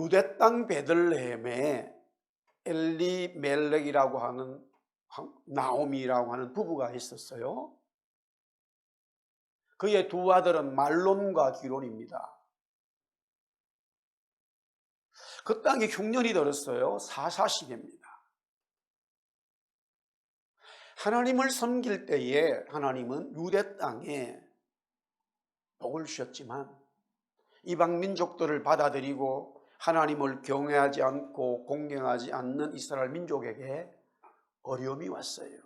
유대 땅 베들레헴에 엘리멜렉이라고 하는 나오미라고 하는 부부가 있었어요. 그의 두 아들은 말론과 기론입니다. 그 땅에 흉년이 들었어요. 사사시대입니다. 하나님을 섬길 때에 하나님은 유대 땅에 복을 주셨지만 이방 민족들을 받아들이고 하나님을 경외하지 않고 공경하지 않는 이스라엘 민족에게 어려움이 왔어요.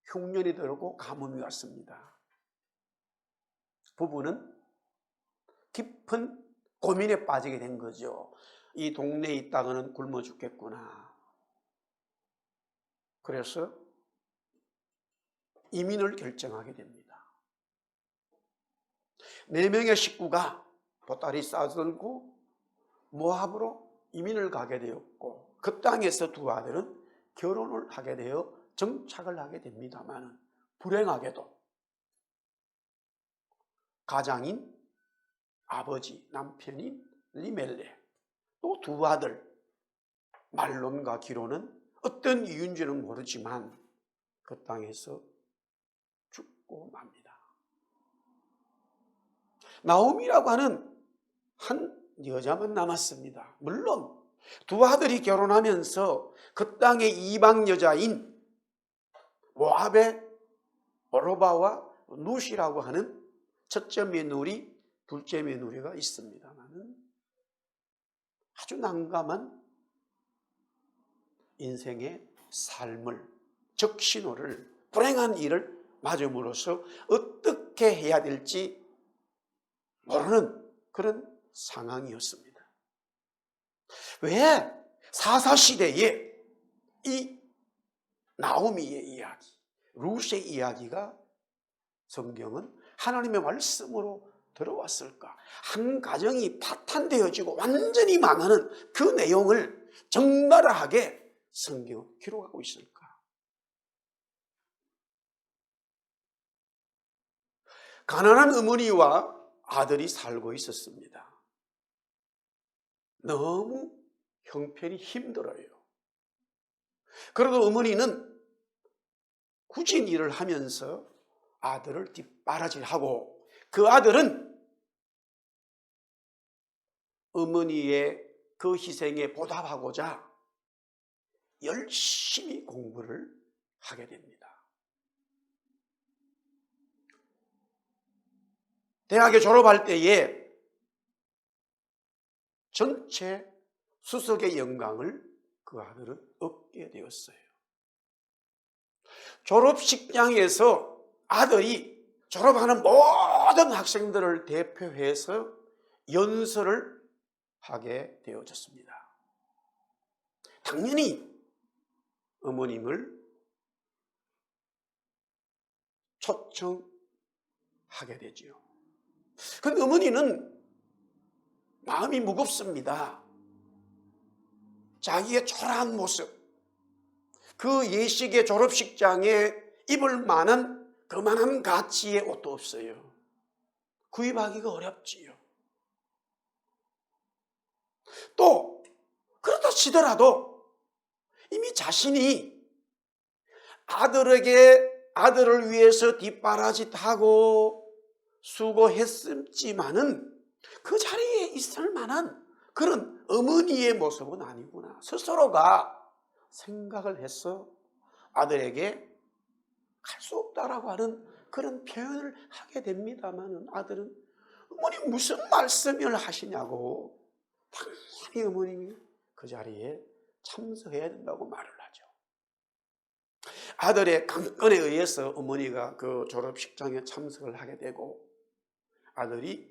흉년이 들고 가뭄이 왔습니다. 부부는 깊은 고민에 빠지게 된 거죠. 이 동네에 있다가는 굶어 죽겠구나. 그래서 이민을 결정하게 됩니다. 4명의 식구가 보따리 싸들고 모압으로 이민을 가게 되었고 그 땅에서 두 아들은 결혼을 하게 되어 정착을 하게 됩니다만 불행하게도 가장인 아버지 남편인 리멜렉 또 두 아들 말론과 기론은 어떤 이유인지는 모르지만 그 땅에서 죽고 맙니다. 나오미라고 하는 한 여자만 남았습니다. 물론 두 아들이 결혼하면서 그 땅의 이방 여자인 모압의 오르바와 룻이라고 하는 첫째 며느리, 둘째 며느리가 있습니다만 아주 난감한 인생의 삶을, 적신호를, 불행한 일을 맞음으로써 어떻게 해야 될지 모르는 그런 상황이었습니다. 왜 사사시대에 이 나오미의 이야기, 룻의 이야기가 성경은 하나님의 말씀으로 들어왔을까? 한 가정이 파탄되어지고 완전히 망하는 그 내용을 적나라하게 성경은 기록하고 있을까? 가난한 어머니와 아들이 살고 있었습니다. 너무 형편이 힘들어요. 그래도 어머니는 굳은 일을 하면서 아들을 뒷바라지하고 그 아들은 어머니의 그 희생에 보답하고자 열심히 공부를 하게 됩니다. 대학에 졸업할 때에 전체 수석의 영광을 그 아들은 얻게 되었어요. 졸업식장에서 아들이 졸업하는 모든 학생들을 대표해서 연설을 하게 되어졌습니다. 당연히 어머님을 초청하게 되지요. 그런데 어머니는 마음이 무겁습니다. 자기의 초라한 모습, 그 예식의 졸업식장에 입을 만한 그만한 가치의 옷도 없어요. 구입하기가 어렵지요. 또 그렇다 치더라도 이미 자신이 아들을 위해서 뒷바라지하고 수고했지만은 그 자리에 있을 만한 그런 어머니의 모습은 아니구나. 스스로가 생각을 해서 아들에게 갈 수 없다라고 하는 그런 표현을 하게 됩니다만 아들은 어머니 무슨 말씀을 하시냐고 당연히 어머님이 그 자리에 참석해야 된다고 말을 하죠. 아들의 강건에 의해서 어머니가 그 졸업식장에 참석을 하게 되고 아들이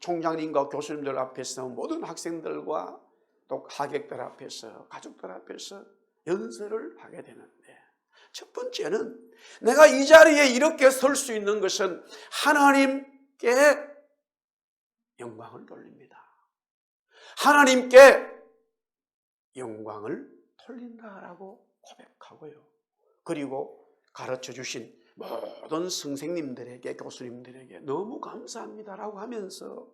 총장님과 교수님들 앞에서 모든 학생들과 또 하객들 앞에서 가족들 앞에서 연설을 하게 되는데 첫 번째는 내가 이 자리에 이렇게 설 수 있는 것은 하나님께 영광을 돌립니다. 하나님께 영광을 돌린다라고 고백하고요. 그리고 가르쳐 주신 모든 선생님들에게 교수님들에게 너무 감사합니다라고 하면서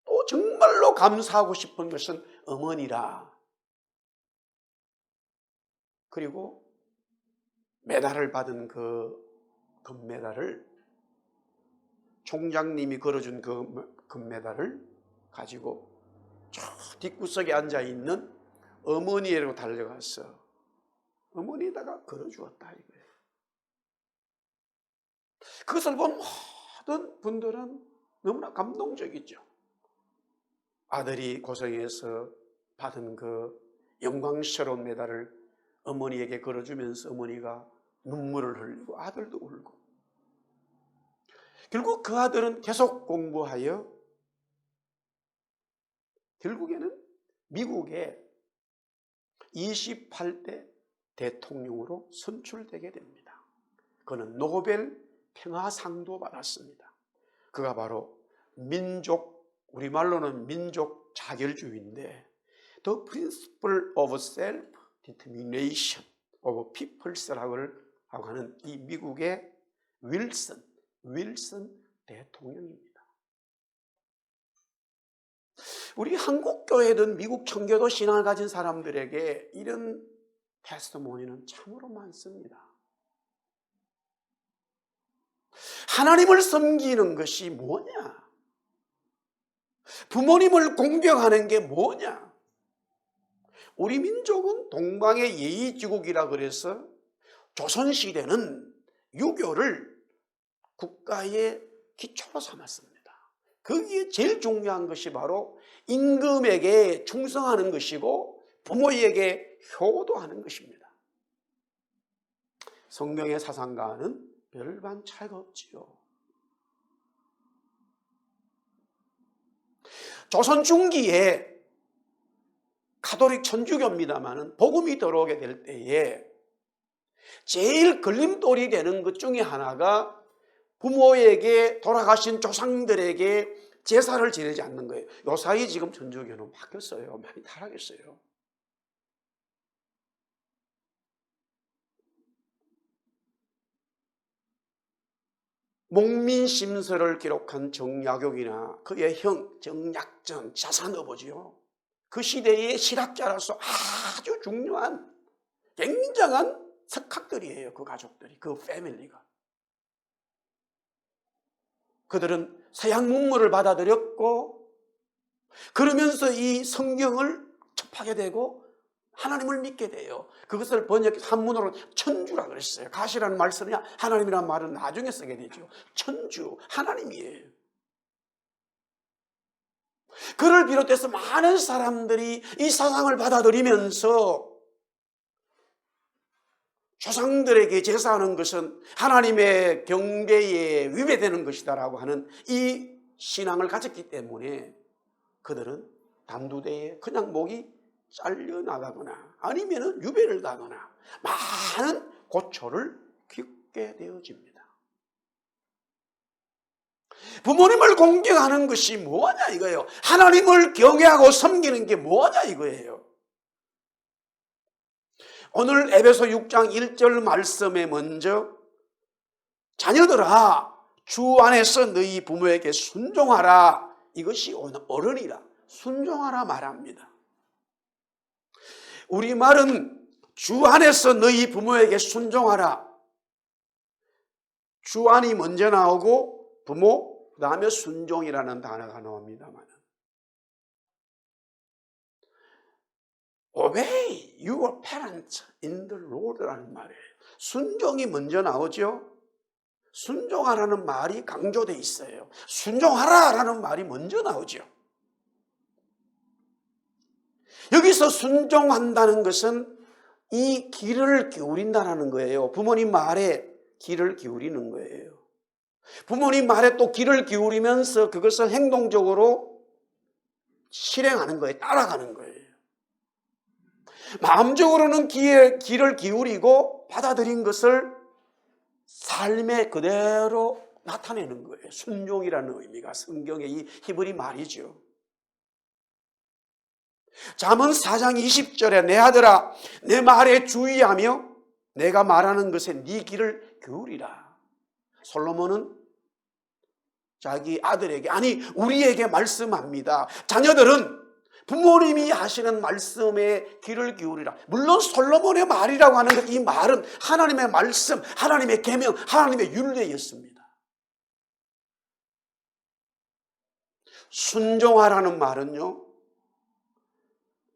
또 정말 정말로 감사하고 싶은 것은 어머니라. 그리고 메달을 받은 그 금메달을, 총장님이 걸어준 그 금메달을 가지고 저 뒷구석에 앉아있는 어머니에로 달려가서 어머니에다가 걸어주었다 이거예요. 그것을 본 모든 분들은 너무나 감동적이죠. 아들이 고생해서 받은 그 영광스러운 메달을 어머니에게 걸어주면서 어머니가 눈물을 흘리고 아들도 울고, 결국 그 아들은 계속 공부하여 결국에는 미국의 28대 대통령으로 선출되게 됩니다. 그는 노벨 평화상도 받았습니다. 그가 바로 우리말로는 민족 자결주의인데 The Principle of Self-Determination of Peoples라고 하는 이 미국의 윌슨 대통령입니다. 우리 한국 교회든 미국 청교도 신앙을 가진 사람들에게 이런 테스티모니는 참으로 많습니다. 하나님을 섬기는 것이 뭐냐? 부모님을 공경하는 게 뭐냐? 우리 민족은 동방의 예의지국이라 그래서 조선시대는 유교를 국가의 기초로 삼았습니다. 거기에 제일 중요한 것이 바로 임금에게 충성하는 것이고 부모에게 효도하는 것입니다. 성경의 사상과는 별반 차이가 없지요. 조선 중기에 가톨릭 천주교입니다마는 복음이 들어오게 될 때에 제일 걸림돌이 되는 것 중에 하나가 부모에게 돌아가신 조상들에게 제사를 지내지 않는 거예요. 요사이 지금 천주교는 바뀌었어요. 많이 타락했어요. 목민심서를 기록한 정약용이나 그의 형 정약전 자산어보지요. 그 시대의 실학자로서 아주 중요한 굉장한 석학들이에요. 그 가족들이, 그 패밀리가. 그들은 서양 문물을 받아들였고 그러면서 이 성경을 접하게 되고 하나님을 믿게 돼요. 그것을 한문으로 천주라 그랬어요. 가시라는 말 쓰느냐, 하나님이라는 말은 나중에 쓰게 되죠. 천주, 하나님이에요. 그를 비롯해서 많은 사람들이 이 사상을 받아들이면서 조상들에게 제사하는 것은 하나님의 경배에 위배되는 것이다라고 하는 이 신앙을 가졌기 때문에 그들은 단두대에 그냥 목이 잘려나가거나 아니면 유배를 가거나 많은 고초를 겪게 되어집니다. 부모님을 공경하는 것이 뭐냐 이거예요. 하나님을 경외하고 섬기는 게 뭐냐 이거예요. 오늘 에베소 6장 1절 말씀에 먼저 자녀들아 주 안에서 너희 부모에게 순종하라. 이것이 어른이라 순종하라 말합니다. 우리말은 주 안에서 너희 부모에게 순종하라. 주 안이 먼저 나오고 부모 그 다음에 순종이라는 단어가 나옵니다만 Obey your parents in the Lord라는 말이에요. 순종이 먼저 나오죠. 순종하라는 말이 강조되어 있어요. 순종하라라는 말이 먼저 나오죠. 여기서 순종한다는 것은 이 귀를 기울인다는 거예요. 부모님 말에 귀를 기울이는 거예요. 부모님 말에 또 귀를 기울이면서 그것을 행동적으로 실행하는 거예요. 따라가는 거예요. 마음적으로는 귀를 기울이고 받아들인 것을 삶에 그대로 나타내는 거예요. 순종이라는 의미가 성경의 이 히브리 말이죠. 잠언 4장 20절에 내 아들아 내 말에 주의하며 내가 말하는 것에 네 귀를 기울이라. 솔로몬은 자기 아들에게, 아니 우리에게 말씀합니다. 자녀들은 부모님이 하시는 말씀에 귀를 기울이라. 물론 솔로몬의 말이라고 하는 것, 이 말은 하나님의 말씀, 하나님의 계명, 하나님의 율례였습니다. 순종하라는 말은요,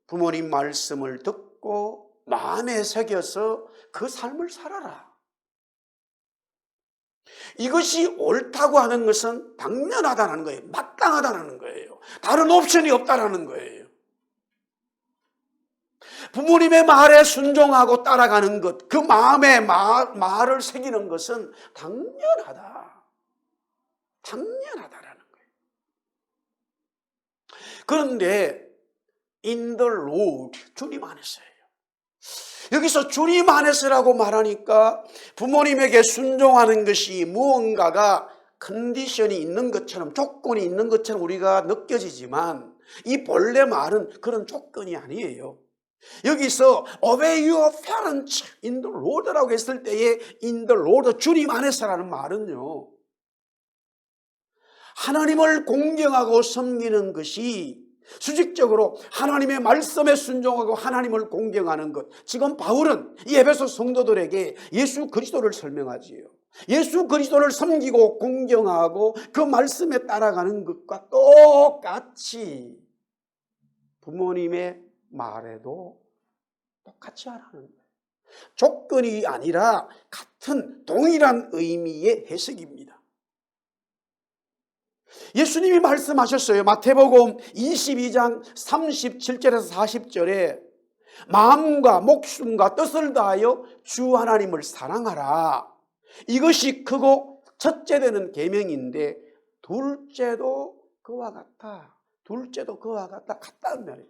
부모님 말씀을 듣고 마음에 새겨서 그 삶을 살아라. 이것이 옳다고 하는 것은 당연하다는 거예요. 마땅하다는 거예요. 다른 옵션이 없다는 거예요. 부모님의 말에 순종하고 따라가는 것, 그 마음에 말을 새기는 것은 당연하다. 당연하다라는 거예요. 그런데 in the Lord, 주님 안에서예요. 여기서 주님 안에서라고 말하니까 부모님에게 순종하는 것이 무언가가 컨디션이 있는 것처럼, 조건이 있는 것처럼 우리가 느껴지지만 이 본래 말은 그런 조건이 아니에요. 여기서 obey your parents in the Lord라고 했을 때에 in the Lord, 주님 안에서라는 말은요, 하나님을 공경하고 섬기는 것이 수직적으로 하나님의 말씀에 순종하고 하나님을 공경하는 것. 지금 바울은 이 에베소 성도들에게 예수 그리스도를 설명하지요. 예수 그리스도를 섬기고 공경하고 그 말씀에 따라가는 것과 똑같이 부모님의 말에도 똑같이 하라는 거예요. 조건이 아니라 같은 동일한 의미의 해석입니다. 예수님이 말씀하셨어요. 마태복음 22장 37절에서 40절에 마음과 목숨과 뜻을 다하여 주 하나님을 사랑하라. 이것이 크고 첫째 되는 계명인데 둘째도 그와 같다. 둘째도 그와 같다. 같다는 말이에요.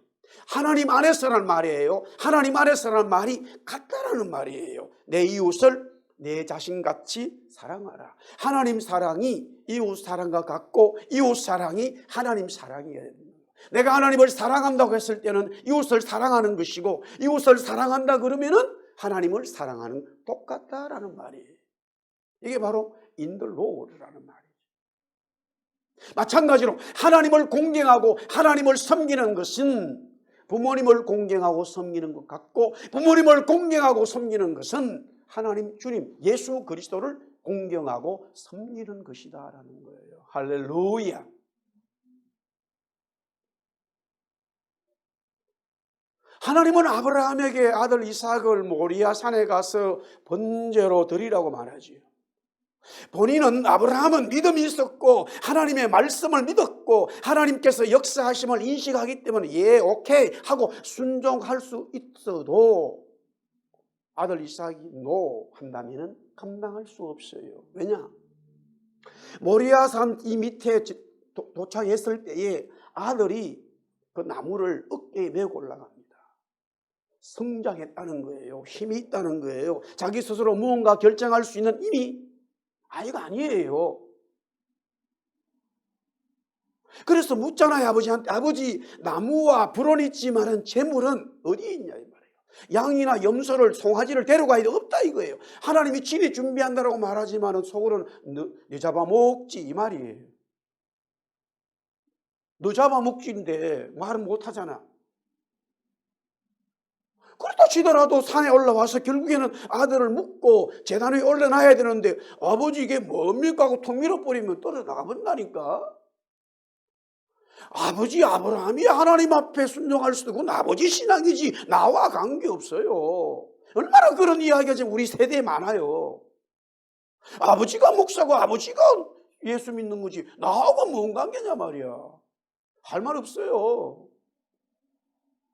하나님 안에서라는 말이에요. 하나님 안에서라는 말이 같다라는 말이에요. 내 이웃을 내 자신같이 사랑하라. 하나님 사랑이 이웃 사랑과 같고 이웃 사랑이 하나님 사랑이어야 됩니다. 내가 하나님을 사랑한다고 했을 때는 이웃을 사랑하는 것이고, 이웃을 사랑한다 그러면은 하나님을 사랑하는 똑같다라는 말이에요. 이게 바로 in the Lord라는 말이에요. 마찬가지로 하나님을 공경하고 하나님을 섬기는 것은 부모님을 공경하고 섬기는 것 같고, 부모님을 공경하고 섬기는 것은 하나님 주님 예수 그리스도를 공경하고 섬기는 것이다라는 거예요. 할렐루야. 하나님은 아브라함에게 아들 이삭을 모리아 산에 가서 번제로 드리라고 말하지요. 본인은, 아브라함은 믿음이 있었고 하나님의 말씀을 믿었고 하나님께서 역사하심을 인식하기 때문에 예, 오케이 하고 순종할 수 있어도 아들 이삭이 노 한다면 감당할 수 없어요. 왜냐? 모리아산 이 밑에 도착했을 때에 아들이 그 나무를 어깨에 메고 올라갑니다. 성장했다는 거예요. 힘이 있다는 거예요. 자기 스스로 무언가 결정할 수 있는 힘이 아이가 아니에요. 그래서 묻잖아요, 아버지한테. 아버지, 나무와 불은 있지만은 재물은 어디에 있냐 이 말이에요. 양이나 염소를, 송아지를 데려가야 돼. 없다 이거예요. 하나님이 집에 준비한다라고 말하지만은 속으로는 너 잡아먹지 이 말이에요. 너 잡아먹지인데 말은 못하잖아. 그렇다 치더라도 산에 올라와서 결국에는 아들을 묻고 제단 위에 올려놔야 되는데 아버지 이게 뭡니까 하고 통 밀어버리면 떨어나가 본다니까. 아버지 아브라함이 하나님 앞에 순종할 수도, 그건 아버지 신앙이지 나와 관계없어요. 얼마나 그런 이야기가 지금 우리 세대에 많아요. 아버지가 목사고 아버지가 예수 믿는 거지 나하고 뭔 관계냐 말이야. 할 말 없어요.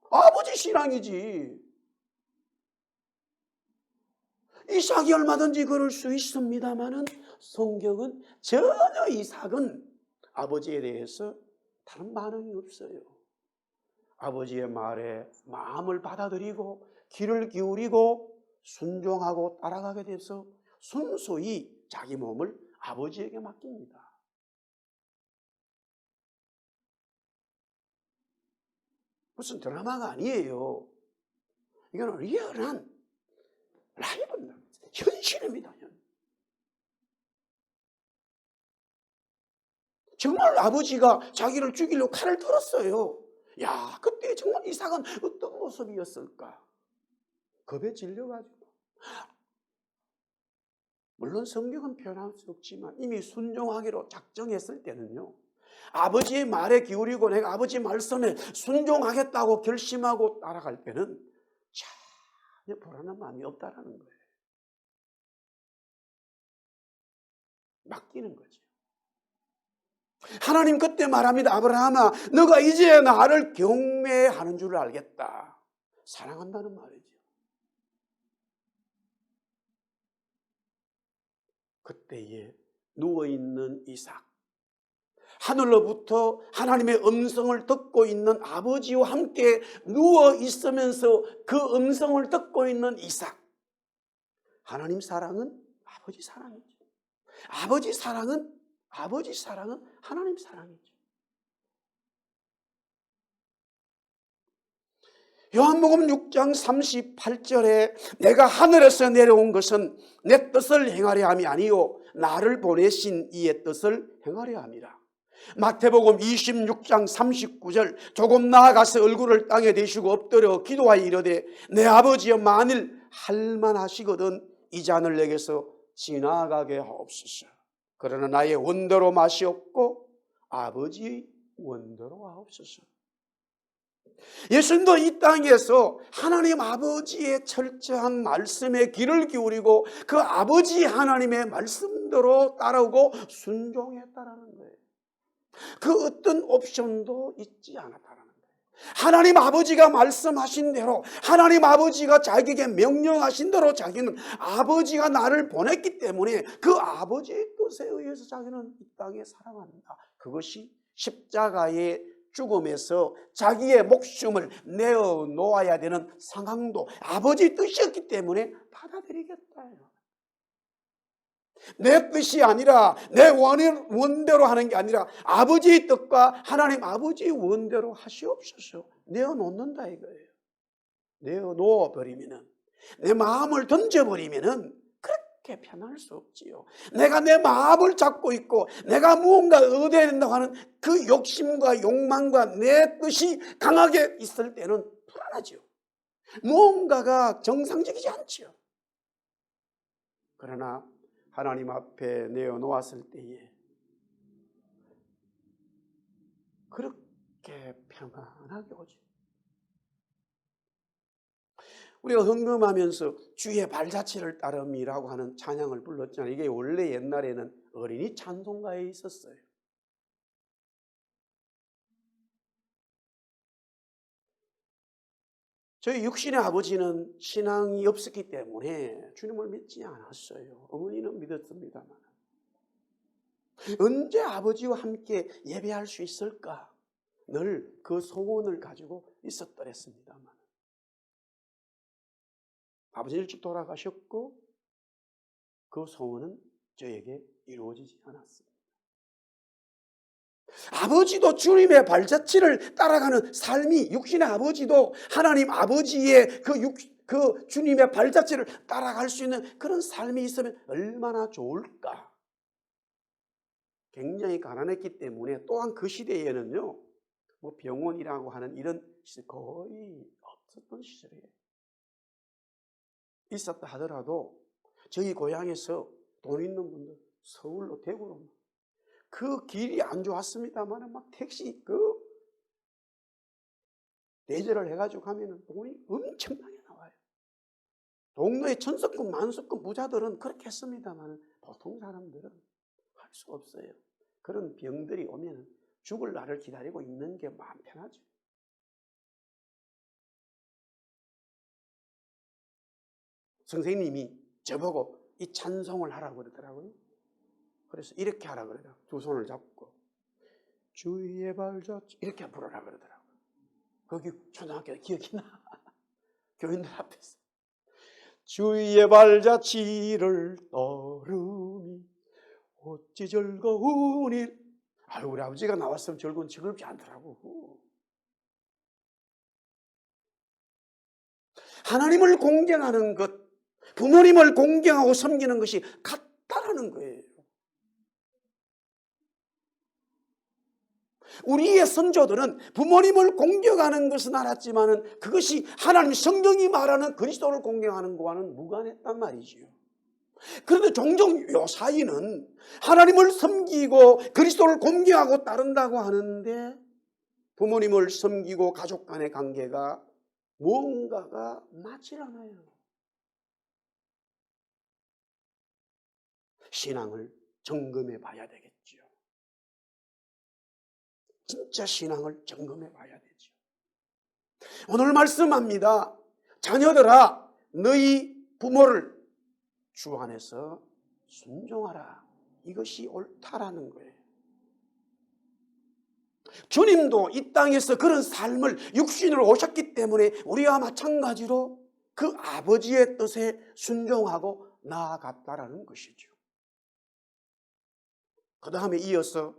아버지 신앙이지. 이삭이 얼마든지 그럴 수 있습니다만은 성경은 전혀 이삭은 아버지에 대해서 다른 반응이 없어요. 아버지의 말에 마음을 받아들이고 귀를 기울이고 순종하고 따라가게 돼서 순수히 자기 몸을 아버지에게 맡깁니다. 무슨 드라마가 아니에요. 이건 리얼한 라이브입니다. 현실입니다. 정말 아버지가 자기를 죽이려고 칼을 들었어요. 야, 그때 정말 이삭은 어떤 모습이었을까? 겁에 질려가지고. 물론 성경은 표현할 수 없지만 이미 순종하기로 작정했을 때는요, 아버지의 말에 기울이고 내가 아버지 말씀에 순종하겠다고 결심하고 따라갈 때는 전혀 불안한 마음이 없다라는 거예요. 맡기는 거죠. 하나님 그때 말합니다. 아브라함아, 너가 이제 나를 경외하는 줄 알겠다. 사랑한다는 말이죠. 그때에 누워있는 이삭, 하늘로부터 하나님의 음성을 듣고 있는 아버지와 함께 누워있으면서 그 음성을 듣고 있는 이삭. 하나님 사랑은 아버지 사랑이죠. 아버지 사랑은 하나님 사랑이죠. 요한복음 6장 38절에 내가 하늘에서 내려온 것은 내 뜻을 행하려 함이 아니요 나를 보내신 이의 뜻을 행하려 함이라. 마태복음 26장 39절 조금 나아가서 얼굴을 땅에 대시고 엎드려 기도하여 이르되 내 아버지여 만일 할만하시거든 이 잔을 내게서 지나가게 하옵소서. 그러나 나의 원대로 맛이 없고 아버지의 원대로 하옵소서. 예수님도 이 땅에서 하나님 아버지의 철저한 말씀에 귀를 기울이고 그 아버지 하나님의 말씀대로 따르고 순종했다라는 거예요. 그 어떤 옵션도 있지 않았다라는 거예요. 하나님 아버지가 말씀하신 대로, 하나님 아버지가 자기에게 명령하신 대로 자기는 아버지가 나를 보냈기 때문에 그 아버지의 뜻에 의해서 자기는 이 땅에 살아갑니다. 그것이 십자가의 죽음에서 자기의 목숨을 내어놓아야 되는 상황도 아버지의 뜻이었기 때문에 받아들이겠다요. 내 뜻이 아니라 내 원대로 하는 게 아니라 아버지의 뜻과 하나님 아버지의 원대로 하시옵소서. 내어놓는다 이거예요. 내어놓아버리면은, 내 마음을 던져버리면은 그렇게 편할 수 없지요. 내가 내 마음을 잡고 있고 내가 무언가 얻어야 된다고 하는 그 욕심과 욕망과 내 뜻이 강하게 있을 때는 불안하죠. 무언가가 정상적이지 않죠. 그러나 하나님 앞에 내어놓았을 때에 그렇게 평안하게 오죠. 우리가 헌금하면서 주의 발자취를 따름이라고 하는 찬양을 불렀잖아요. 이게 원래 옛날에는 어린이 찬송가에 있었어요. 저희 육신의 아버지는 신앙이 없었기 때문에 주님을 믿지 않았어요. 어머니는 믿었습니다만. 언제 아버지와 함께 예배할 수 있을까? 늘 그 소원을 가지고 있었더랬습니다만. 아버지 일찍 돌아가셨고 그 소원은 저에게 이루어지지 않았습니다. 아버지도 주님의 발자취를 따라가는 삶이, 육신의 아버지도 하나님 아버지의 그 주님의 발자취를 따라갈 수 있는 그런 삶이 있으면 얼마나 좋을까. 굉장히 가난했기 때문에 또한 그 시대에는요, 뭐 병원이라고 하는 이런 시설 거의 없었던 시절이에요. 있었다 하더라도 저희 고향에서 돈 있는 분들 서울로 대구로 그 길이 안 좋았습니다만 막 택시 대절을 해가지고 가면은 돈이 엄청나게 나와요. 동네의 천석급 만석급 부자들은 그렇게 했습니다만 보통 사람들은 할 수 없어요. 그런 병들이 오면은 죽을 날을 기다리고 있는 게 마음 편하죠. 선생님이 저보고 이 찬송을 하라고 그러더라고요. 그래서 이렇게 하라고 그러더라고요. 두 손을 잡고 주의 발자취 이렇게 부르라고 그러더라고요. 거기 초등학교 기억이 나. 교인들 앞에서 주의 발자취를 따르니 어찌 즐거우니. 아유, 우리 아버지가 나왔으면 즐겁지 않더라고. 하나님을 공경하는 것, 부모님을 공경하고 섬기는 것이 같다라는 거예요. 우리의 선조들은 부모님을 공경하는 것은 알았지만은 그것이 하나님 성경이 말하는 그리스도를 공경하는 것과는 무관했단 말이지요. 그런데 종종 요 사이는 하나님을 섬기고 그리스도를 공경하고 따른다고 하는데 부모님을 섬기고 가족 간의 관계가 무언가가 맞질 않아요. 신앙을 점검해 봐야 되겠죠. 진짜 신앙을 점검해 봐야 되죠. 오늘 말씀합니다. 자녀들아, 너희 부모를 주 안에서 순종하라. 이것이 옳다라는 거예요. 주님도 이 땅에서 그런 삶을 육신으로 오셨기 때문에 우리와 마찬가지로 그 아버지의 뜻에 순종하고 나아갔다라는 것이죠. 그 다음에 이어서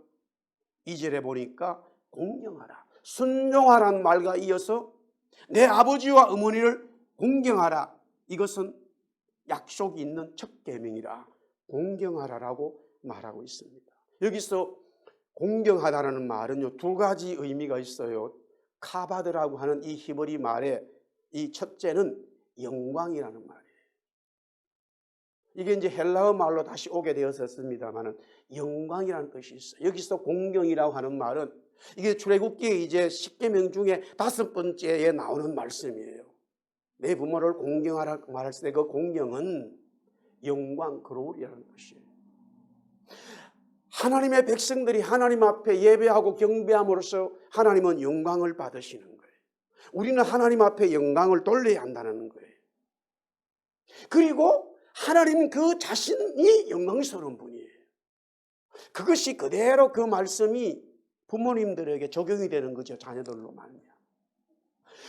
2절에 보니까 공경하라. 순종하라는 말과 이어서 내 아버지와 어머니를 공경하라. 이것은 약속이 있는 첫 계명이라 공경하라라고 말하고 있습니다. 여기서 공경하다라는 말은요, 두 가지 의미가 있어요. 카바드라고 하는 이 히브리 말에 이 첫째는 영광이라는 말이에요. 이게 이제 헬라어 말로 다시 오게 되었습니다만은 영광이라는 뜻이 있어요. 여기서 공경이라고 하는 말은 이게 출애굽기의 이제 10계명 중에 5번째에 나오는 말씀이에요. 내 부모를 공경하라 말할 때 그 공경은 영광, 그로울이라는 뜻이에요. 하나님의 백성들이 하나님 앞에 예배하고 경배함으로써 하나님은 영광을 받으시는 거예요. 우리는 하나님 앞에 영광을 돌려야 한다는 거예요. 그리고 하나님 그 자신이 영광스러운 분이에요. 그것이 그대로 그 말씀이 부모님들에게 적용이 되는 거죠. 자녀들로 말이야.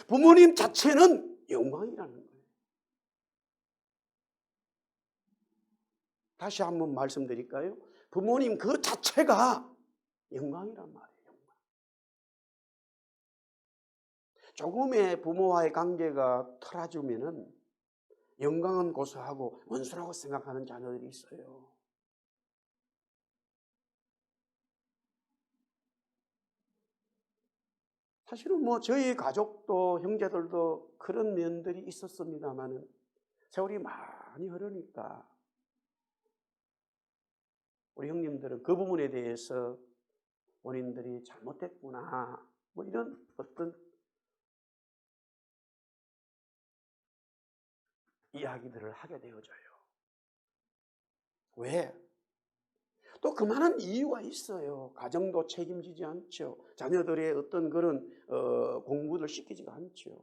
부모님 자체는 영광이라는 거예요. 다시 한번 말씀드릴까요? 부모님 그 자체가 영광이란 말이에요. 영광. 조금의 부모와의 관계가 틀어지면은 영광은 고소하고 원수라고 생각하는 자녀들이 있어요. 사실은 뭐 저희 가족도 형제들도 그런 면들이 있었습니다만은 세월이 많이 흐르니까 우리 형님들은 그 부분에 대해서 본인들이 잘못했구나 뭐 이런 어떤 이야기들을 하게 되어져요. 왜? 또 그만한 이유가 있어요. 가정도 책임지지 않죠. 자녀들의 어떤 그런 공부를 시키지가 않죠.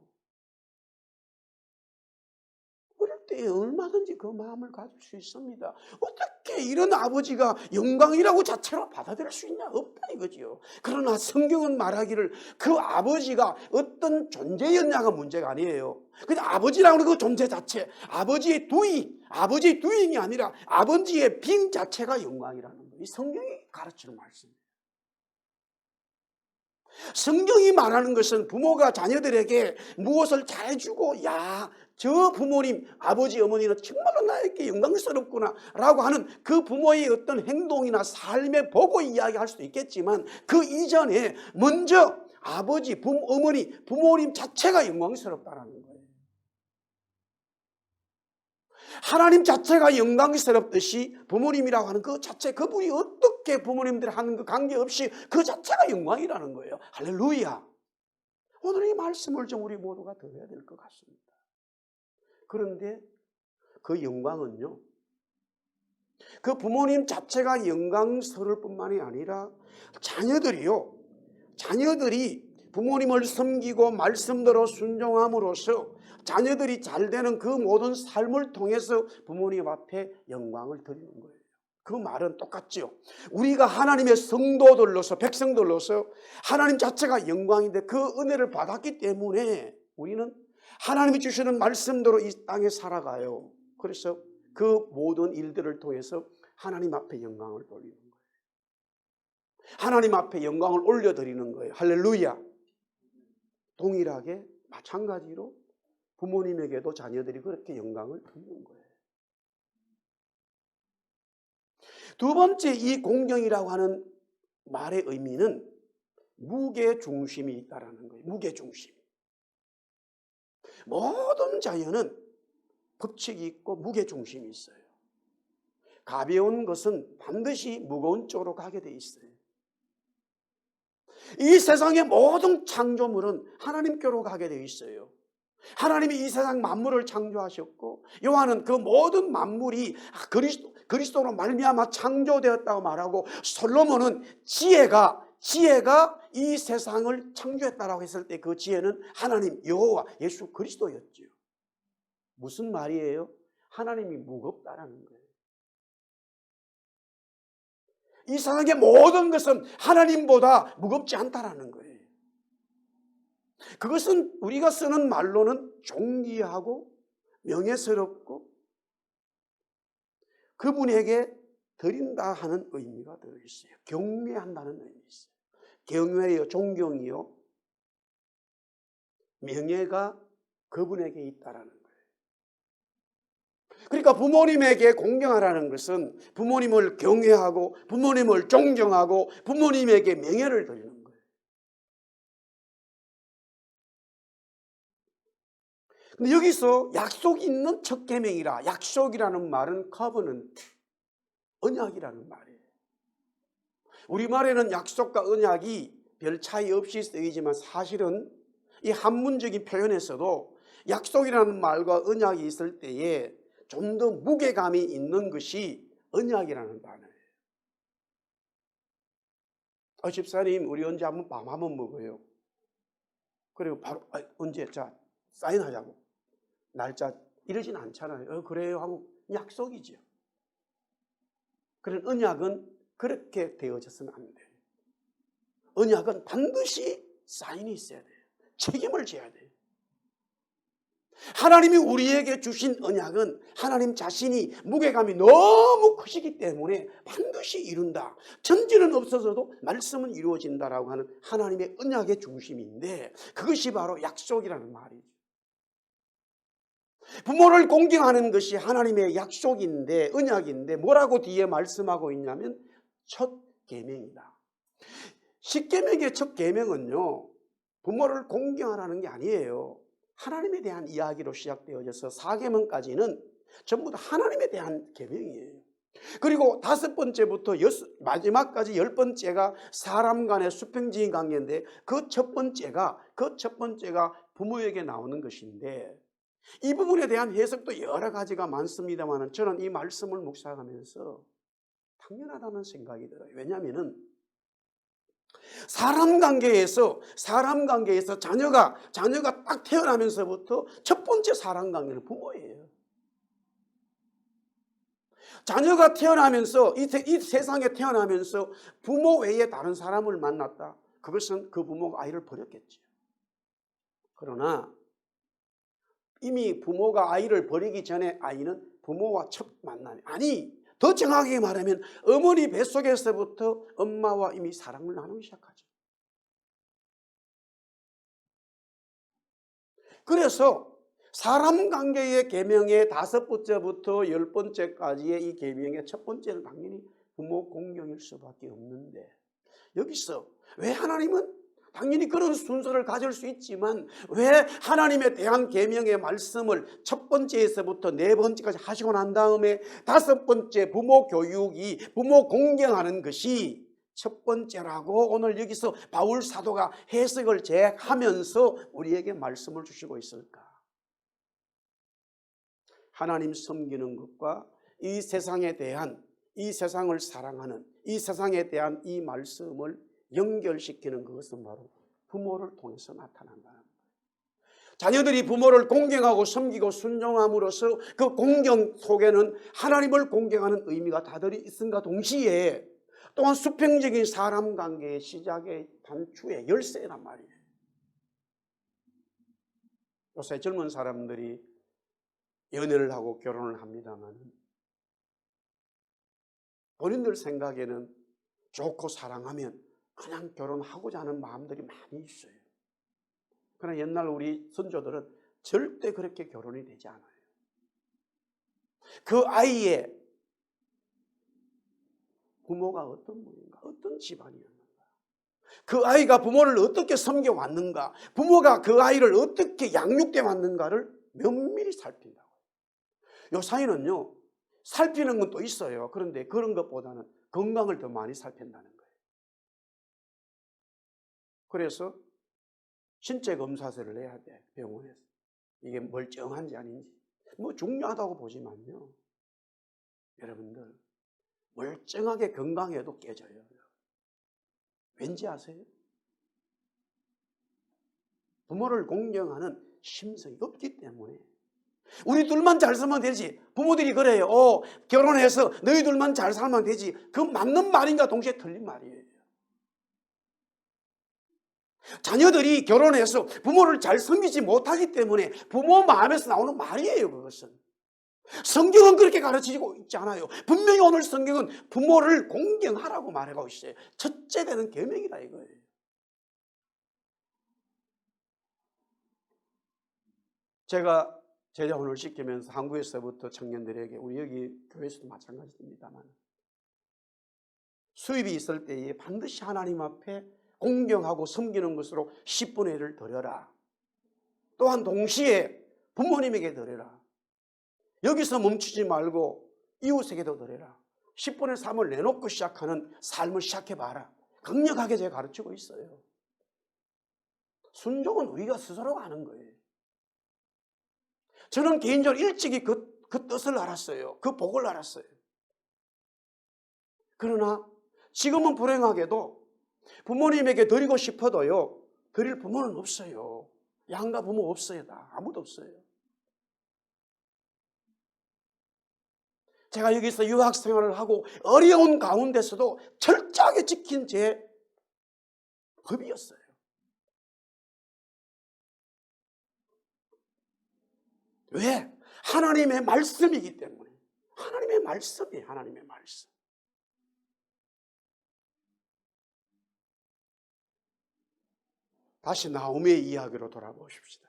어릴 때 얼마든지 그 마음을 가질 수 있습니다. 어떻게 이런 아버지가 영광이라고 자체로 받아들일 수 있냐? 없다 이거지요. 그러나 성경은 말하기를 그 아버지가 어떤 존재였냐가 문제가 아니에요. 그냥 아버지라는 그 존재 자체, 아버지의 두잉이 아니라 아버지의 빙 자체가 영광이라는 거예요. 이 성경이 가르치는 말씀이에요. 성경이 말하는 것은 부모가 자녀들에게 무엇을 잘해주고 저 부모님, 아버지, 어머니는 정말로 나에게 영광스럽구나 라고 하는 그 부모의 어떤 행동이나 삶에 보고 이야기할 수도 있겠지만 그 이전에 먼저 아버지, 어머니, 부모님 자체가 영광스럽다는 거예요. 하나님 자체가 영광스럽듯이 부모님이라고 하는 그 자체, 그분이 어떻게 부모님들 하는 그 관계없이 그 자체가 영광이라는 거예요. 할렐루야. 오늘 이 말씀을 좀 우리 모두가 들어야 될 것 같습니다. 그런데 그 영광은요, 그 부모님 자체가 영광스러울 뿐만이 아니라 자녀들이 부모님을 섬기고 말씀대로 순종함으로써 자녀들이 잘 되는 그 모든 삶을 통해서 부모님 앞에 영광을 드리는 거예요. 그 말은 똑같죠. 우리가 하나님의 성도들로서, 백성들로서 하나님 자체가 영광인데 그 은혜를 받았기 때문에 우리는 하나님이 주시는 말씀대로 이 땅에 살아가요. 그래서 그 모든 일들을 통해서 하나님 앞에 영광을 돌리는 거예요. 하나님 앞에 영광을 올려드리는 거예요. 할렐루야. 동일하게 마찬가지로 부모님에게도 자녀들이 그렇게 영광을 드리는 거예요. 두 번째, 이 공경이라고 하는 말의 의미는 무게중심이 있다라는 거예요. 무게중심. 모든 자연은 법칙이 있고 무게중심이 있어요. 가벼운 것은 반드시 무거운 쪽으로 가게 돼 있어요. 이 세상의 모든 창조물은 하나님께로 가게 돼 있어요. 하나님이 이 세상 만물을 창조하셨고 요한은 그 모든 만물이 그리스도로 말미암아 창조되었다고 말하고, 솔로몬은 지혜가 이 세상을 창조했다라고 했을 때 그 지혜는 하나님 여호와 예수 그리스도였죠. 무슨 말이에요? 하나님이 무겁다라는 거예요. 이 세상의 모든 것은 하나님보다 무겁지 않다라는 거예요. 그것은 우리가 쓰는 말로는 존귀하고 명예스럽고 그분에게 드린다 하는 의미가 들어있어요. 경외한다는 의미 있어요. 경외요, 존경이요, 명예가 그분에게 있다라는 거예요. 그러니까 부모님에게 공경하라는 것은 부모님을 경외하고 부모님을 존경하고 부모님에게 명예를 드리는 거예요. 근데 여기서 약속이 있는 첫 계명이라, 약속이라는 말은 covenant, 언약이라는 말이에요. 우리말에는 약속과 언약이 별 차이 없이 쓰이지만 사실은 이 한문적인 표현에서도 약속이라는 말과 언약이 있을 때에 좀 더 무게감이 있는 것이 언약이라는 단어예요. 집사님 우리 언제 한번 밥 한번 먹어요. 그리고 바로 언제 자 사인하자고 날짜 이러진 않잖아요. 그래요 하고 약속이죠. 그런 언약은 그렇게 되어져서는 안 돼요. 언약은 반드시 사인이 있어야 돼요. 책임을 져야 돼요. 하나님이 우리에게 주신 언약은 하나님 자신이 무게감이 너무 크시기 때문에 반드시 이룬다. 천지는 없어져도 말씀은 이루어진다라고 하는 하나님의 언약의 중심인데, 그것이 바로 약속이라는 말이죠. 부모를 공경하는 것이 하나님의 약속인데, 언약인데, 뭐라고 뒤에 말씀하고 있냐면 첫 계명이다. 십계명의 첫 계명은요, 부모를 공경하라는 게 아니에요. 하나님에 대한 이야기로 시작되어져서 4계명까지는 전부 다 하나님에 대한 계명이에요. 그리고 5번째부터 마지막까지 10번째가 사람 간의 수평적인 관계인데, 그 첫 번째가 부모에게 나오는 것인데, 이 부분에 대한 해석도 여러 가지가 많습니다만 저는 이 말씀을 묵상하면서 당연하다는 생각이 들어요. 왜냐하면 사람 관계에서 자녀가 딱 태어나면서부터 첫 번째 사람 관계는 부모예요. 자녀가 태어나면서 이 세상에 태어나면서 부모 외에 다른 사람을 만났다. 그것은 그 부모가 아이를 버렸겠죠. 그러나 이미 부모가 아이를 버리기 전에 아이는 부모와 첫 만남이, 아니 더 정확하게 말하면 어머니 뱃속에서부터 엄마와 이미 사랑을 나누기 시작하죠. 그래서 사람 관계의 계명의 5번째부터 10번째까지의 이 계명의 첫 번째는 당연히 부모 공경일 수밖에 없는데, 여기서 왜 하나님은 당연히 그런 순서를 가질 수 있지만 왜 하나님에 대한 계명의 말씀을 첫 번째에서부터 4번째까지 하시고 난 다음에 5번째 부모 교육이, 부모 공경하는 것이 첫 번째라고 오늘 여기서 바울 사도가 해석을 하면서 우리에게 말씀을 주시고 있을까? 하나님 섬기는 것과 이 세상에 대한, 이 세상을 사랑하는, 이 세상에 대한 이 말씀을 연결시키는 그것은 바로 부모를 통해서 나타난다는 거예요. 자녀들이 부모를 공경하고 섬기고 순종함으로써 그 공경 속에는 하나님을 공경하는 의미가 다들이 있음과 동시에 또한 수평적인 사람 관계의 시작의 단추의 열쇠란 말이에요. 요새 젊은 사람들이 연애를 하고 결혼을 합니다만 본인들 생각에는 좋고 사랑하면 그냥 결혼하고자 하는 마음들이 많이 있어요. 그러나 옛날 우리 선조들은 절대 그렇게 결혼이 되지 않아요. 그 아이의 부모가 어떤 분인가, 어떤 집안이었는가, 그 아이가 부모를 어떻게 섬겨왔는가, 부모가 그 아이를 어떻게 양육돼 왔는가를 면밀히 살핀다고. 요 사이는요, 살피는 건 또 있어요. 그런데 그런 것보다는 건강을 더 많이 살핀다는 거예요. 그래서 신체 검사서를 내야 돼, 병원에서. 이게 멀쩡한지 아닌지. 뭐 중요하다고 보지만요, 여러분들 멀쩡하게 건강해도 깨져요. 왠지 아세요? 부모를 공경하는 심성이 없기 때문에. 우리 둘만 잘 살면 되지. 부모들이 그래요. 결혼해서 너희 둘만 잘 살면 되지. 그 맞는 말인가 동시에 틀린 말이에요. 자녀들이 결혼해서 부모를 잘 섬기지 못하기 때문에 부모 마음에서 나오는 말이에요. 그것은. 성경은 그렇게 가르치고 있지 않아요. 분명히 오늘 성경은 부모를 공경하라고 말하고 있어요. 첫째 되는 계명이다 이거예요. 제가 제자훈을 시키면서 한국에서부터 청년들에게, 우리 여기 교회에서도 마찬가지입니다만, 수입이 있을 때에 반드시 하나님 앞에 공경하고 섬기는 것으로 10분의 1을 드려라. 또한 동시에 부모님에게 드려라. 여기서 멈추지 말고 이웃에게도 드려라. 10분의 3을 내놓고 시작하는 삶을 시작해봐라. 강력하게 제가 가르치고 있어요. 순종은 우리가 스스로 하는 거예요. 저는 개인적으로 일찍이 그 뜻을 알았어요. 그 복을 알았어요. 그러나 지금은 불행하게도 부모님에게 드리고 싶어도요, 드릴 부모는 없어요. 양가 부모 없어요. 다 아무도 없어요. 제가 여기서 유학 생활을 하고 어려운 가운데서도 철저하게 지킨 제 법이었어요. 왜? 하나님의 말씀이기 때문에. 하나님의 말씀이에요. 하나님의 말씀. 다시 나오미의 이야기로 돌아보십시다.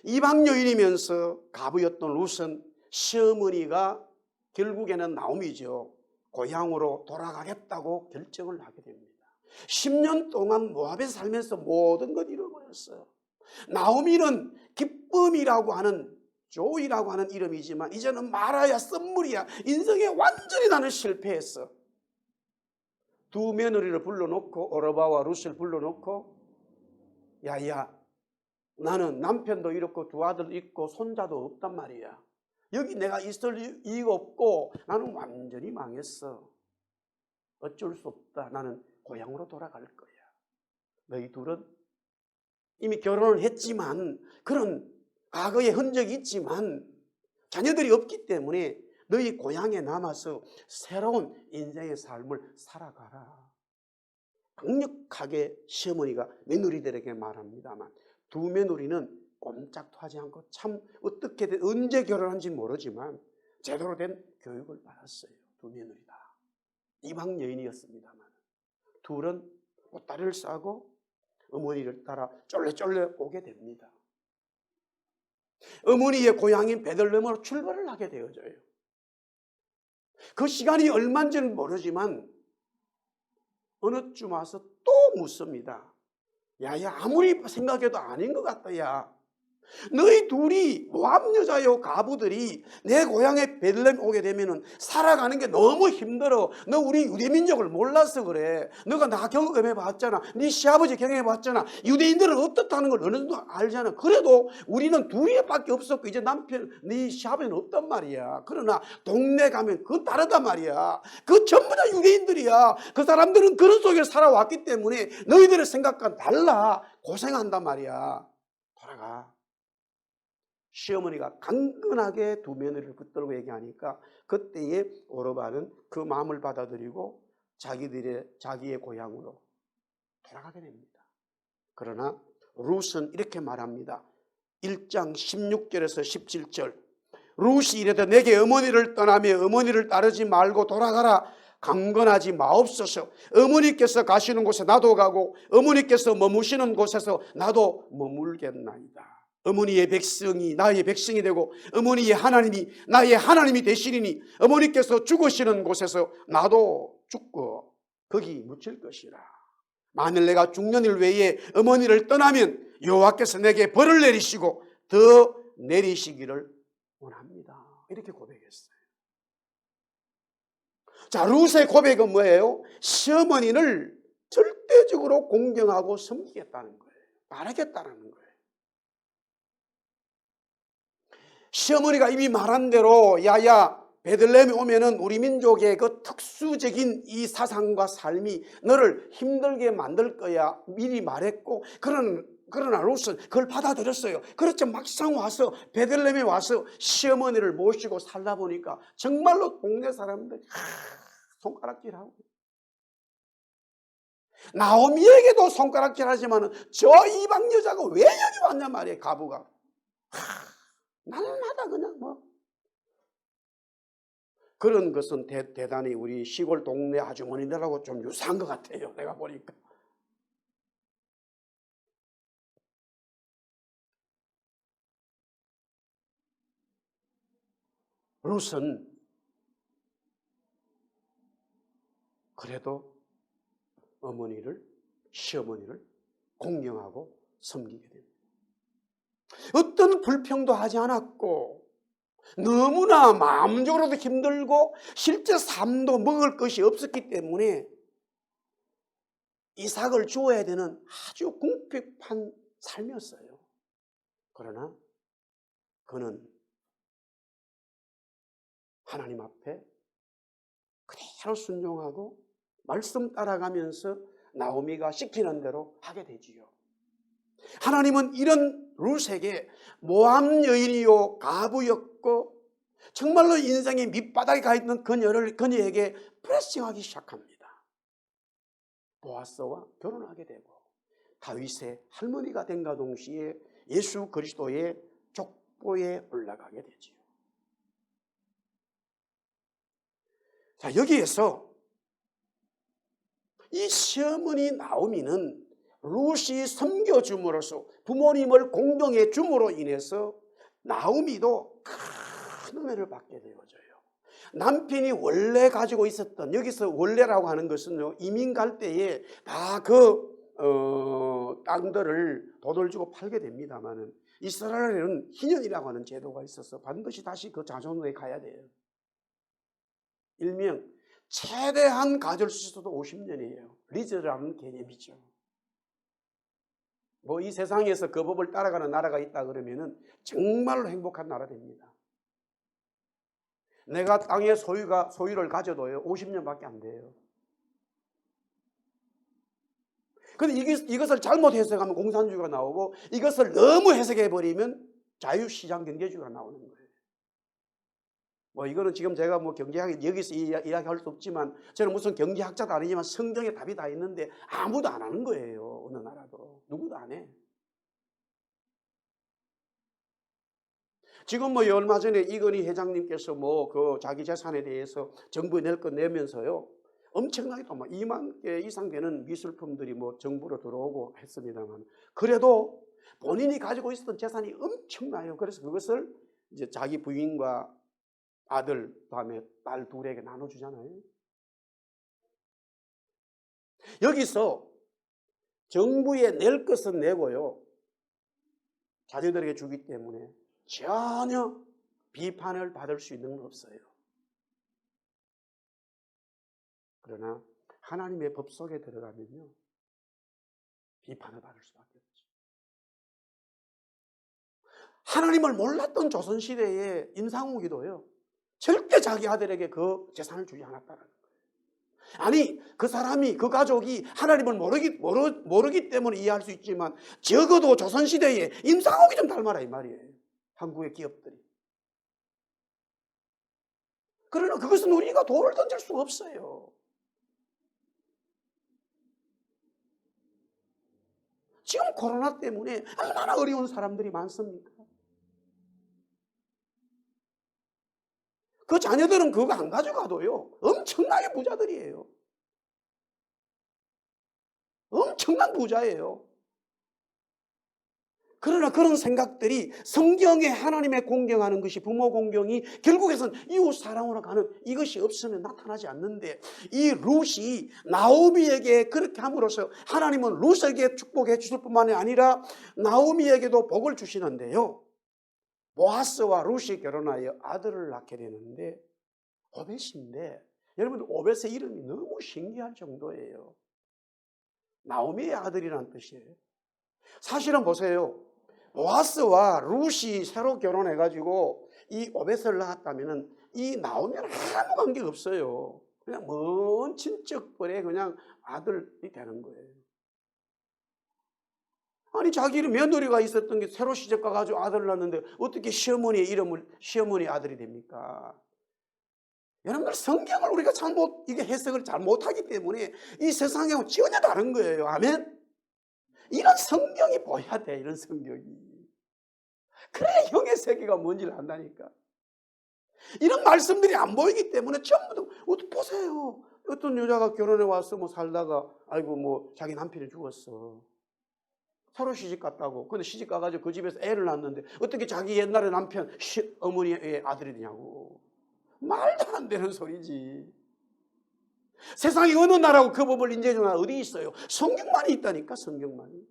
이방 여인이면서 가부였던 룻은 시어머니가 결국에는 나오미죠, 고향으로 돌아가겠다고 결정을 하게 됩니다. 10년 동안 모압에서 살면서 모든 걸 잃어버렸어요. 나오미는 기쁨이라고 하는, 조이라고 하는 이름이지만 이제는 마라야, 썸물이야. 인생에 완전히 나는 실패했어. 두 며느리를 불러놓고, 오르바와 룻을 불러놓고, 야야, 나는 남편도 잃었고 두 아들 있고 손자도 없단 말이야. 여기 내가 있을 이유가 없고 나는 완전히 망했어. 어쩔 수 없다. 나는 고향으로 돌아갈 거야. 너희 둘은 이미 결혼을 했지만, 그런 과거의 흔적이 있지만 자녀들이 없기 때문에 너희 고향에 남아서 새로운 인생의 삶을 살아가라. 강력하게 시어머니가 며느리들에게 말합니다만, 두 며느리는 꼼짝도 하지 않고 참 어떻게든 언제 결혼한지 모르지만 제대로 된 교육을 받았어요. 두 며느리 다. 이방 여인이었습니다만 둘은 꽃다리를 싸고 어머니를 따라 쫄래쫄래 오게 됩니다. 어머니의 고향인 베들레헴으로 출발을 하게 되어져요. 그 시간이 얼마인지는 모르지만 어느 쯤 와서 또 묻습니다. 야야, 아무리 생각해도 아닌 것 같다. 야, 너희 둘이 모압 여자요 가부들이 내 고향에 베들레헴 오게 되면은 살아가는 게 너무 힘들어. 너 우리 유대민족을 몰라서 그래. 너가 나 경험해 봤잖아. 네 시아버지 경험해 봤잖아. 유대인들은 어떻다는 걸 어느 정도 알잖아. 그래도 우리는 둘이밖에 없었고 이제 남편, 네 시아버지는 없단 말이야. 그러나 동네 가면 그건 다르단 말이야. 그 전부 다 유대인들이야. 그 사람들은 그런 속에 살아왔기 때문에 너희들의 생각과는 달라. 고생한단 말이야. 돌아가. 시어머니가 강건하게 두 며느리를 붙들고 얘기하니까 그때에 오르바는 그 마음을 받아들이고 자기의 고향으로 돌아가게 됩니다. 그러나 룻은 이렇게 말합니다. 1장 16절에서 17절. 룻이 이르되 내게 어머니를 떠나며 어머니를 따르지 말고 돌아가라. 강건하지 마옵소서. 어머니께서 가시는 곳에 나도 가고 어머니께서 머무시는 곳에서 나도 머물겠나이다. 어머니의 백성이 나의 백성이 되고 어머니의 하나님이 나의 하나님이 되시리니 어머니께서 죽으시는 곳에서 나도 죽고 거기 묻힐 것이라. 만일 내가 중년일 외에 어머니를 떠나면 여호와께서 내게 벌을 내리시고 더 내리시기를 원합니다. 이렇게 고백했어요. 자, 룻의 고백은 뭐예요? 시어머니를 절대적으로 공경하고 섬기겠다는 거예요. 바라겠다는 거예요. 시어머니가 이미 말한 대로 야야 베들레헴에 오면은 우리 민족의 그 특수적인 이 사상과 삶이 너를 힘들게 만들 거야 미리 말했고 그러나 룻은 그걸 받아들였어요. 그렇죠. 막상 와서 베들레헴에 와서 시어머니를 모시고 살다 보니까 정말로 동네 사람들이 손가락질하고 나오미에게도 손가락질하지만 저 이방 여자가 왜 여기 왔냐 말이에요. 가부가 날마다 그냥 뭐 그런 것은 대단히 우리 시골 동네 아주머니들하고 좀 유사한 것 같아요. 내가 보니까. 룻은 그래도 시어머니를 공경하고 섬기게 됩니다. 어떤 불평도 하지 않았고 너무나 마음적으로도 힘들고 실제 삶도 먹을 것이 없었기 때문에 이삭을 주어야 되는 아주 궁핍한 삶이었어요. 그러나 그는 하나님 앞에 그대로 순종하고 말씀 따라가면서 나오미가 시키는 대로 하게 되지요. 하나님은 이런 룻에게 모함 여인이요 가부였고 정말로 인생의 밑바닥에 가 있는 그녀에게 프레싱하기 시작합니다. 보아스와 결혼하게 되고 다윗의 할머니가 된과 동시에 예수 그리스도의 족보에 올라가게 되지요. 자, 여기에서 이 시어머니 나오미는 룻이 섬겨줌으로써 부모님을 공경해 줌으로 인해서 나오미도 큰 은혜를 받게 되어져요. 남편이 원래 가지고 있었던, 여기서 원래라고 하는 것은요, 이민 갈 때에 다 땅들을 돈을 주고 팔게 됩니다만은 이스라엘에는 희년이라고 하는 제도가 있어서 반드시 다시 그 자손에 가야 돼요. 일명 최대한 가질 수 있어도 50년이에요. 리즈라는 개념이죠. 뭐 이 세상에서 그 법을 따라가는 나라가 있다 그러면은 정말로 행복한 나라 됩니다. 내가 땅의 소유를 가져도요 50년밖에 안 돼요. 근데 이것을 잘못 해석하면 공산주의가 나오고 이것을 너무 해석해 버리면 자유시장 경제주의가 나오는 거예요. 뭐 이거는 지금 제가 뭐 경제학 여기서 이야기할 수 없지만 저는 무슨 경제학자도 아니지만 성경에 답이 다 있는데 아무도 안 하는 거예요. 어느 나라도 누구도 안 해. 지금 뭐 얼마 전에 이건희 회장님께서 뭐 그 자기 재산에 대해서 정부에 낼 거 내면서요 엄청나게 또 뭐 2만 개 이상 되는 미술품들이 뭐 정부로 들어오고 했습니다만 그래도 본인이 가지고 있었던 재산이 엄청나요. 그래서 그것을 이제 자기 부인과 아들, 다음에 딸 둘에게 나눠주잖아요. 여기서 정부에 낼 것은 내고요. 자녀들에게 주기 때문에 전혀 비판을 받을 수 있는 건 없어요. 그러나 하나님의 법 속에 들어가면요. 비판을 받을 수밖에 없죠. 하나님을 몰랐던 조선시대의 임상옥이도요. 절대 자기 아들에게 그 재산을 주지 않았다는 거예요. 아니 그 사람이 그 가족이 하나님을 모르기 때문에 이해할 수 있지만 적어도 조선시대에 임상옥이 좀 닮아라 이 말이에요. 한국의 기업들이. 그러나 그것은 우리가 돌을 던질 수가 없어요. 지금 코로나 때문에 얼마나 어려운 사람들이 많습니까? 그 자녀들은 그거 안 가져가도요 엄청나게 부자들이에요. 엄청난 부자예요. 그러나 그런 생각들이 성경에 하나님의 공경하는 것이 부모 공경이 결국에는 이웃 사랑으로 가는 이것이 없으면 나타나지 않는데, 이 룻이 나오미에게 그렇게 함으로써 하나님은 룻에게 축복해 주실 뿐만이 아니라 나오미에게도 복을 주시는데요. 보아스와 룻이 결혼하여 아들을 낳게 되는데 오벳인데, 여러분 오벳의 이름이 너무 신기할 정도예요. 나오미의 아들이라는 뜻이에요. 사실은 보세요. 보아스와 룻이 새로 결혼해가지고 이 오벳을 낳았다면 이 나오미는 아무 관계가 없어요. 그냥 먼 친척벌에 그냥 아들이 되는 거예요. 아니 자기 며느리가 있었던 게 새로 시집 가가지고 아들을 낳았는데 어떻게 시어머니의 이름을 시어머니 아들이 됩니까? 여러분들 성경을 우리가 이게 해석을 잘 못하기 때문에 이 세상하고 전혀 다른 거예요. 아멘? 이런 성경이 보여야 돼, 이런 성경이. 그래야 형의 세계가 뭔지를 안다니까. 이런 말씀들이 안 보이기 때문에 전부 다, 보세요. 어떤 여자가 결혼해 와서 뭐 살다가, 아이고 뭐 자기 남편이 죽었어. 서로 시집 갔다고. 근데 시집 가가지고 그 집에서 애를 낳았는데 어떻게 자기 옛날에 남편, 어머니의 아들이 되냐고. 말도 안 되는 소리지. 세상에 어느 나라고 그 법을 인정해주는 나라 어디 있어요? 성경만이 있다니까, 성경만이.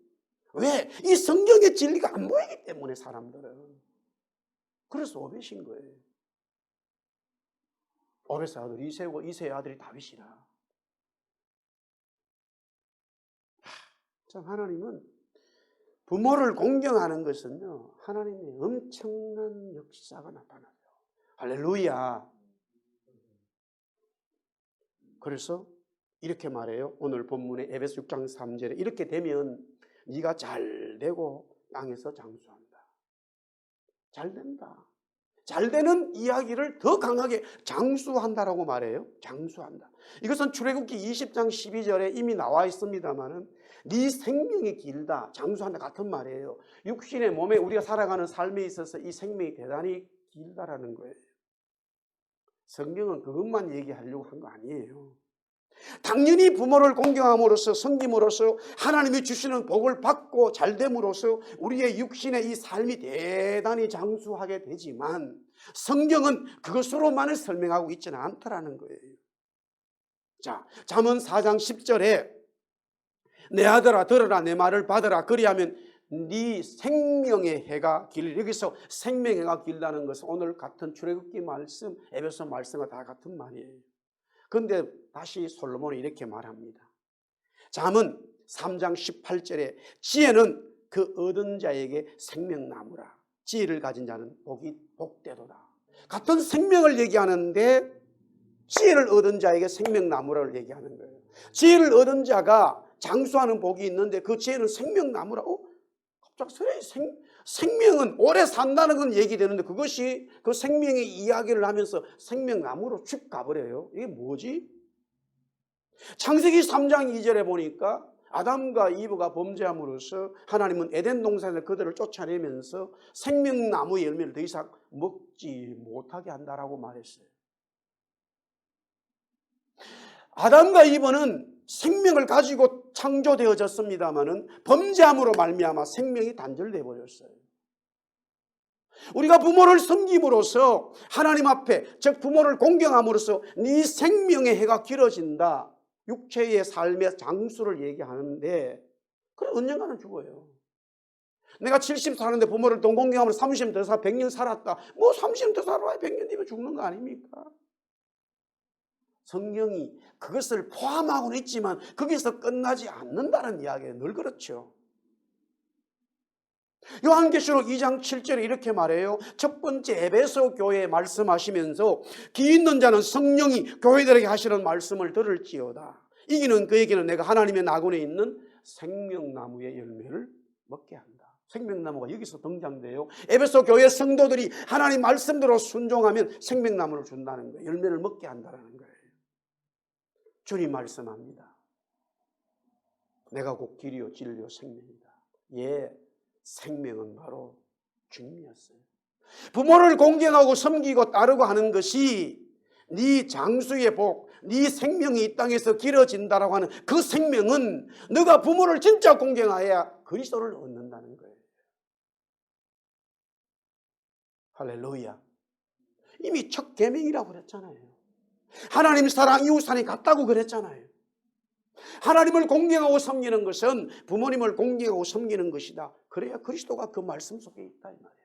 왜? 이 성경의 진리가 안 보이기 때문에 사람들은. 그래서 오벳인 거예요. 오벳의 아들 이세고 이세의 아들이 다윗이라. 참 하나님은 부모를 공경하는 것은요, 하나님의 엄청난 역사가 나타나요. 할렐루야. 그래서 이렇게 말해요. 오늘 본문의 에베소 6장 3절에 이렇게 되면 네가 잘 되고 땅에서 장수한다. 잘 된다. 잘 되는 이야기를 더 강하게 장수한다라고 말해요. 장수한다. 이것은 출애굽기 20장 12절에 이미 나와 있습니다만은 네 생명이 길다, 장수한다 같은 말이에요. 육신의 몸에 우리가 살아가는 삶에 있어서 이 생명이 대단히 길다라는 거예요. 성경은 그것만 얘기하려고 한 거 아니에요. 당연히 부모를 공경함으로써 섬김으로써 하나님이 주시는 복을 받고 잘됨으로써 우리의 육신의 이 삶이 대단히 장수하게 되지만 성경은 그것으로만을 설명하고 있지는 않더라는 거예요. 자, 잠언 4장 10절에 내 아들아 들으라 내 말을 받으라 그리하면 네 생명의 해가 여기서 생명의 해가 길다는 것은 오늘 같은 출애굽기 말씀, 에베소 말씀과 다 같은 말이에요. 그런데 다시 솔로몬이 이렇게 말합니다. 잠언 3장 18절에 지혜는 그 얻은 자에게 생명나무라. 지혜를 가진 자는 복되도다. 같은 생명을 얘기하는데 지혜를 얻은 자에게 생명나무라를 얘기하는 거예요. 지혜를 얻은 자가 장수하는 복이 있는데 그 지혜는 생명나무라. 갑작스레 생명은 오래 산다는 건 얘기되는데 그것이 그 생명의 이야기를 하면서 생명나무로 쭉 가버려요. 이게 뭐지? 창세기 3장 2절에 보니까 아담과 이브가 범죄함으로써 하나님은 에덴 동산에서 그들을 쫓아내면서 생명나무의 열매를 더 이상 먹지 못하게 한다라고 말했어요. 아담과 이브는 생명을 가지고 창조되어졌습니다마는 범죄함으로 말미암아 생명이 단절되어 버렸어요. 우리가 부모를 섬김으로써 하나님 앞에 즉 부모를 공경함으로써 네 생명의 해가 길어진다. 육체의 삶의 장수를 얘기하는데 그래 언젠가는 죽어요. 내가 70 사는데 부모를 돈 공경하면 30년 더 살아 100년 살았다. 뭐 30년 더 살아야 100년 뒤면 죽는 거 아닙니까? 성경이 그것을 포함하고는 있지만 거기서 끝나지 않는다는 이야기예요. 늘 그렇죠. 요한계시록 2장 7절에 이렇게 말해요. 첫 번째 에베소 교회에 말씀하시면서 기 있는 자는 성령이 교회들에게 하시는 말씀을 들을지어다. 이기는 그에게는 내가 하나님의 낙원에 있는 생명나무의 열매를 먹게 한다. 생명나무가 여기서 등장돼요. 에베소 교회 성도들이 하나님 말씀대로 순종하면 생명나무를 준다는 거예요. 열매를 먹게 한다는 거예요. 주님 말씀합니다. 내가 곧 길이요 진리요 생명이다. 예, 생명은 바로 주님이었어요. 부모를 공경하고 섬기고 따르고 하는 것이 네 장수의 복, 네 생명이 이 땅에서 길어진다라고 하는 그 생명은 너가 부모를 진짜 공경하여야 그리스도를 얻는다는 거예요. 할렐루야. 이미 첫 계명이라고 그랬잖아요. 하나님 사랑 이웃 사랑이 같다고 그랬잖아요. 하나님을 공경하고 섬기는 것은 부모님을 공경하고 섬기는 것이다. 그래야 그리스도가 그 말씀 속에 있다 이 말이에요.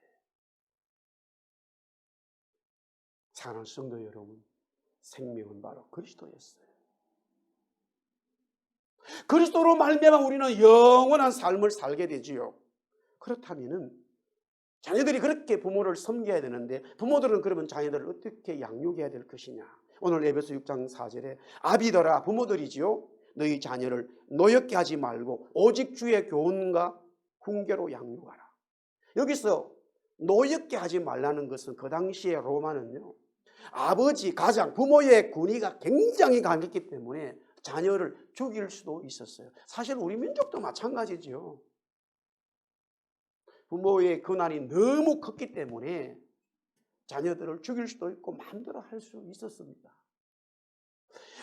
사랑하는 성도 여러분, 생명은 바로 그리스도였어요. 그리스도로 말미암아 우리는 영원한 삶을 살게 되지요. 그렇다면은 자녀들이 그렇게 부모를 섬겨야 되는데 부모들은 그러면 자녀들을 어떻게 양육해야 될 것이냐. 오늘 에베소 6장 4절에 아비더라 부모들이지요. 너희 자녀를 노엽게 하지 말고 오직 주의 교훈과 훈계로 양육하라. 여기서 노엽게 하지 말라는 것은 그 당시에 로마는요. 아버지, 가장, 부모의 권위가 굉장히 강했기 때문에 자녀를 죽일 수도 있었어요. 사실 우리 민족도 마찬가지죠. 부모의 권한이 너무 컸기 때문에 자녀들을 죽일 수도 있고 마음대로 할 수 있었습니다.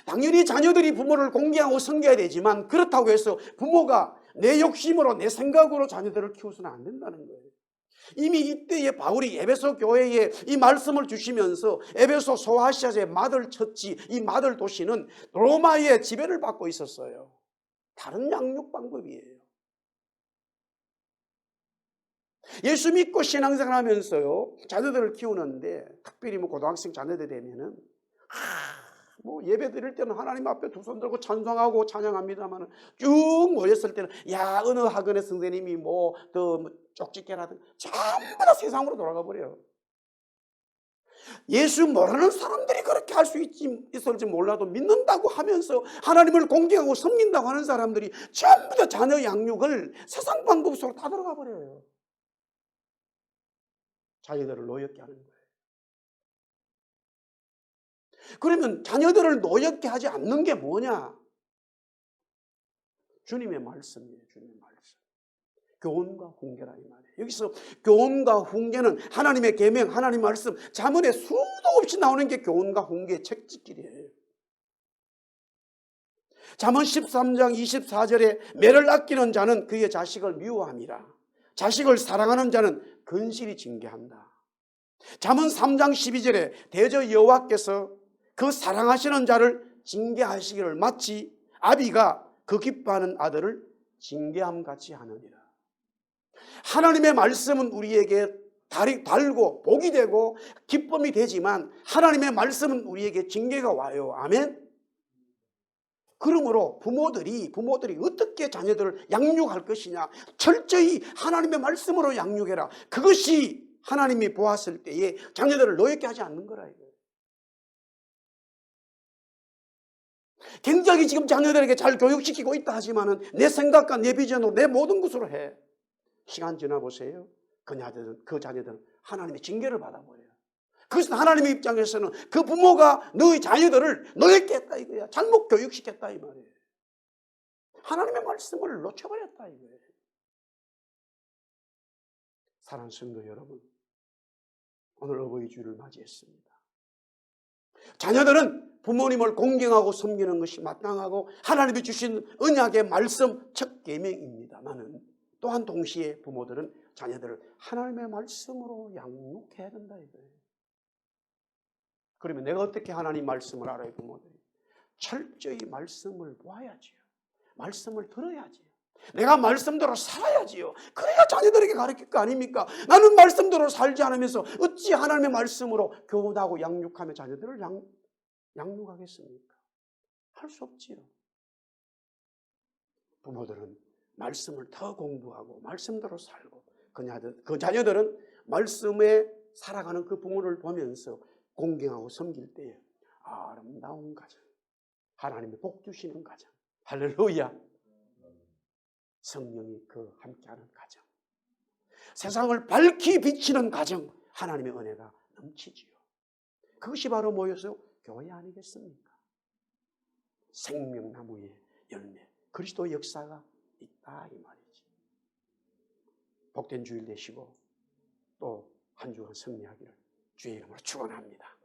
당연히 자녀들이 부모를 공경하고 섬겨야 되지만 그렇다고 해서 부모가 내 욕심으로 내 생각으로 자녀들을 키워서는 안 된다는 거예요. 이미 이때에 바울이 에베소 교회에 이 말씀을 주시면서 에베소 소아시아의 마들 처치, 이 마들 도시는 로마의 지배를 받고 있었어요. 다른 양육 방법이에요. 예수 믿고 신앙생활 하면서요, 자녀들을 키우는데, 특별히 고등학생 자녀들 되면은, 뭐 예배 드릴 때는 하나님 앞에 두 손 들고 찬송하고 찬양합니다만 쭉 모였을 때는 야 어느 학원의 선생님이 더 쪽집게라든 전부 다 세상으로 돌아가 버려요. 예수 모르는 사람들이 그렇게 할 수 있을지 몰라도 믿는다고 하면서 하나님을 공경하고 섬긴다고 하는 사람들이 전부 다 자녀 양육을 세상 방법 속으로 다 들어가 버려요. 자녀들을 노엽게 하는 거예요. 그러면 자녀들을 노엽게 하지 않는 게 뭐냐? 주님의 말씀이에요. 주님의 말씀. 교훈과 훈계라 이 말이에요. 여기서 교훈과 훈계는 하나님의 계명, 하나님 말씀, 잠언에 수도 없이 나오는 게 교훈과 훈계의 책짓길이에요. 잠언 13장 24절에 매를 아끼는 자는 그의 자식을 미워함이라. 자식을 사랑하는 자는 근실이 징계한다. 잠언 3장 12절에 대저 여호와께서 그 사랑하시는 자를 징계하시기를 마치 아비가 그 기뻐하는 아들을 징계함 같이 하느니라. 하나님의 말씀은 우리에게 달고 복이 되고 기쁨이 되지만 하나님의 말씀은 우리에게 징계가 와요. 아멘. 그러므로 부모들이 어떻게 자녀들을 양육할 것이냐, 철저히 하나님의 말씀으로 양육해라. 그것이 하나님이 보았을 때에 자녀들을 노엽게 하지 않는 거라 이거예요. 굉장히 지금 자녀들에게 잘 교육시키고 있다 하지만은 내 생각과 내 비전으로 내 모든 것으로 해. 시간 지나보세요. 그 자녀들은 하나님의 징계를 받아버려요. 그것은 하나님의 입장에서는 그 부모가 너의 자녀들을 노엽게 했다 이거야. 잘못 교육시켰다 이 말이에요. 하나님의 말씀을 놓쳐버렸다 이거예요. 사랑하는 성도 여러분, 오늘 어버이 주일을 맞이했습니다. 자녀들은 부모님을 공경하고 섬기는 것이 마땅하고 하나님이 주신 언약의 말씀 첫 계명입니다만은 또한 동시에 부모들은 자녀들을 하나님의 말씀으로 양육해야 된다 이거예요. 그러면 내가 어떻게 하나님 말씀을 알아요? 부모들이 철저히 말씀을 보아야지요. 말씀을 들어야지요. 내가 말씀대로 살아야지요. 그래야 자녀들에게 가르칠 거 아닙니까? 나는 말씀대로 살지 않으면서 어찌 하나님의 말씀으로 교훈하고 양육하며 자녀들을 양육하겠습니까? 할 수 없지요. 부모들은 말씀을 더 공부하고 말씀대로 살고 그 자녀들은 말씀에 살아가는 그 부모를 보면서 공경하고 섬길 때에 아름다운 가정, 하나님의 복 주시는 가정, 할렐루야, 성령이 그 함께하는 가정, 세상을 밝히 비치는 가정, 하나님의 은혜가 넘치지요. 그것이 바로 모여서 교회 아니겠습니까? 생명나무의 열매, 그리스도의 역사가 있다 이 말이지. 복된 주일 되시고 또 한 주간 승리하기를 주의 이름으로 축원합니다.